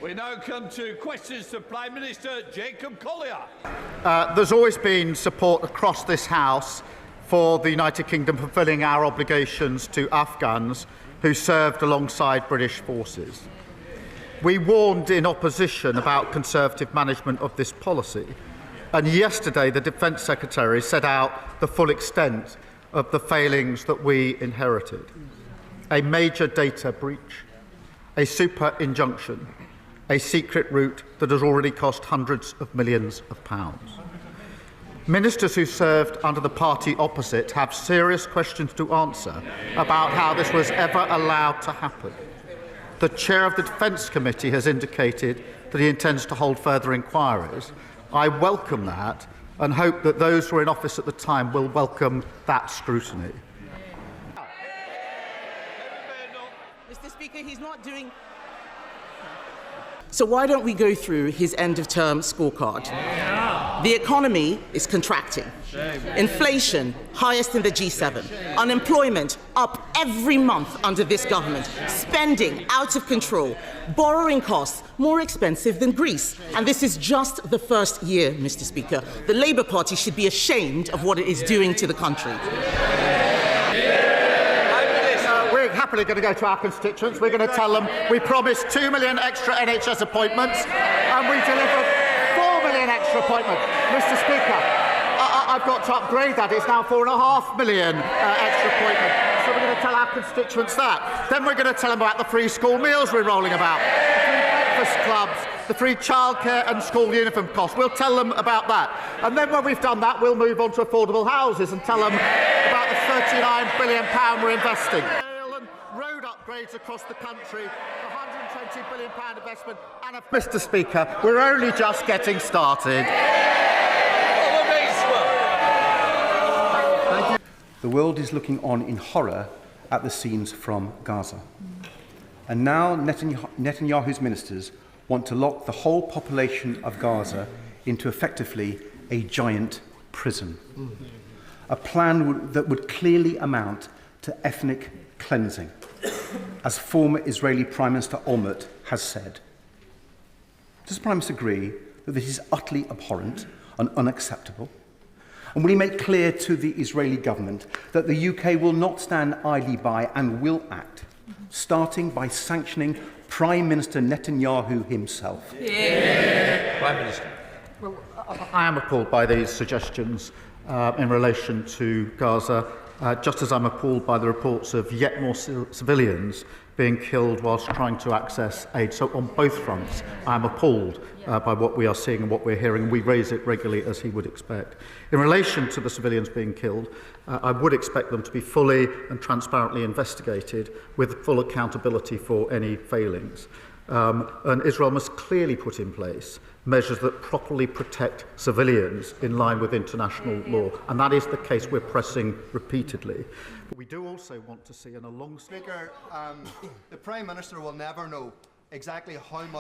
We now come to questions to Prime Minister Jacob Collier. There's always been support across this House for the United Kingdom fulfilling our obligations to Afghans who served alongside British forces. We warned in opposition about Conservative management of this policy, and yesterday the Defence Secretary set out the full extent of the failings that we inherited. A major data breach, a superinjunction, a secret route that has already cost hundreds of millions of pounds. Ministers who served under the party opposite have serious questions to answer about how this was ever allowed to happen. The chair of the Defence Committee has indicated that he intends to hold further inquiries. I welcome that and hope that those who were in office at the time will welcome that scrutiny. Mr. Speaker, he's not doing... So why don't we go through his end-of-term scorecard? The economy is contracting. Inflation, highest in the G7. Unemployment, up every month under this government. Spending, out of control. Borrowing costs, more expensive than Greece. And this is just the first year, Mr. Speaker. The Labour Party should be ashamed of what it is doing to the country. Happily going to go to our constituents. We're going to tell them we promised 2 million extra NHS appointments and we delivered 4 million extra appointments. Mr. Speaker, I've got to upgrade that. It's now 4.5 million extra appointments. So we're going to tell our constituents that. Then we're going to tell them about the free school meals we're rolling about, the free breakfast clubs, the free childcare and school uniform costs. We'll tell them about that. And then when we've done that, we'll move on to affordable houses and tell them about the £39 billion we're investing. Road upgrades across the country, the £120 billion investment, and Mr. Speaker, we're only just getting started. The world is looking on in horror at the scenes from Gaza. And now Netanyahu's ministers want to lock the whole population of Gaza into effectively a giant prison. A plan that would clearly amount to ethnic cleansing, as former Israeli Prime Minister Olmert has said. Does the Prime Minister agree that this is utterly abhorrent and unacceptable? And will he make clear to the Israeli government that the UK will not stand idly by and will act, starting by sanctioning Prime Minister Netanyahu himself? Prime Minister. Well, I am appalled by these suggestions in relation to Gaza. Just as I'm appalled by the reports of yet more civilians being killed whilst trying to access aid. So on both fronts, I'm appalled by what we are seeing and what we're hearing. We raise it regularly, as he would expect. In relation to the civilians being killed, I would expect them to be fully and transparently investigated with full accountability for any failings. And Israel must clearly put in place measures that properly protect civilians in line with international law. And that is the case we're pressing repeatedly. But we do also want to see an alongside... Speaker, the Prime Minister will never know exactly how much